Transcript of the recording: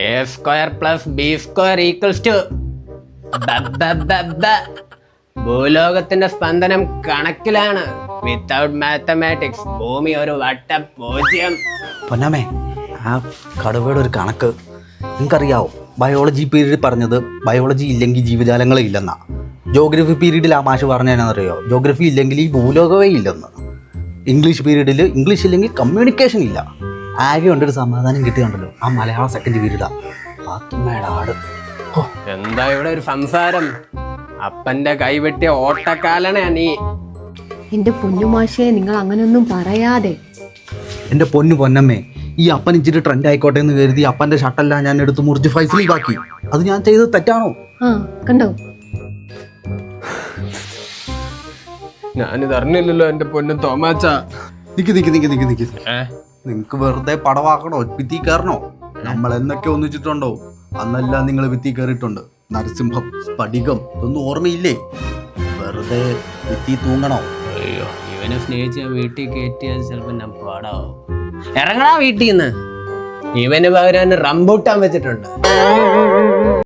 A² + B²=. ഭൂലോകത്തിന്റെ സ്പന്ദനം കണക്കിലാണ്. Without mathematics ഭൂമി ഒരു വട്ടപൂജ്യം. പൊന്നമ്മേ, ആ കടുവയുടെ ഒരു കണക്ക് നിങ്ങൾക്കറിയാവോ? ബയോളജി പീരീഡിൽ പറഞ്ഞത് ബയോളജി ഇല്ലെങ്കിൽ ജീവജാലങ്ങളെ ഇല്ലെന്നാ. ജോഗ്രഫി പീരീഡിൽ ആ മാഷ് പറഞ്ഞതെന്നറിയോ? ജോഗ്രഫി ഇല്ലെങ്കിൽ ഈ ഭൂലോകമേ ഇല്ലെന്ന്. ഇംഗ്ലീഷ് പീരീഡിൽ ഇംഗ്ലീഷ് ഇല്ലെങ്കിൽ കമ്മ്യൂണിക്കേഷൻ ഇല്ല. ആകെ കൊണ്ടൊരു സമാധാനം കിട്ടിയുണ്ടല്ലോ, ആ മലയാളം സെക്കൻഡ് പീരീഡാ. പാത്തുമ്മയുടെ ആട്. എന്താ ഇവിടെ ഒരു സംസാരം? അപ്പന്റെ കൈവെട്ടിയ ഓട്ടക്കാലനാ നീ. എന്റെ പൊന്നുമാഷേ, നിങ്ങൾ അങ്ങനെയൊന്നും പറയാതെ. എൻ്റെ പൊന്നമ്മേ, ഈ അപ്പൻ ഇച്ചിരി ട്രെൻഡ് ആയിക്കോട്ടെ എന്ന് കരുതി അപ്പൻ്റെ ഷർട്ടെല്ലാം ഞാൻ എടുത്ത് മുറിച്ച് ഫൈസലിലാക്കി. അത് ഞാൻ ചെയ്തത് തെറ്റാണോ? കണ്ടോ, ഞാനിത് അറിഞ്ഞില്ലല്ലോ എന്റെ പൊന്നു തോമാച്ച. നിങ്ങക്ക് വെറുതെ പടവാക്കണോ? ഭിത്തി കയറണോ? നമ്മൾ എന്നൊക്കെ ഒന്നിച്ചിട്ടുണ്ടോ? അന്നെല്ലാം നിങ്ങൾ ഭിത്തി കയറിയിട്ടുണ്ട്. നരസിംഹം, സ്ഫടികം, ഇതൊന്നും ഓർമ്മയില്ലേ? വെറുതെ ഭിത്തി തൂങ്ങണോ? അയ്യോ, ഇവനെ സ്നേഹിച്ച വീട്ടിൽ കയറ്റിയാൽ ചിലപ്പോ ഞാൻ പാടാവും. ഇറങ്ങടാ വീട്ടിൽ നിന്ന്. ഇവന് പകരം റംബൂട്ടാൻ വെച്ചിട്ടുണ്ട്.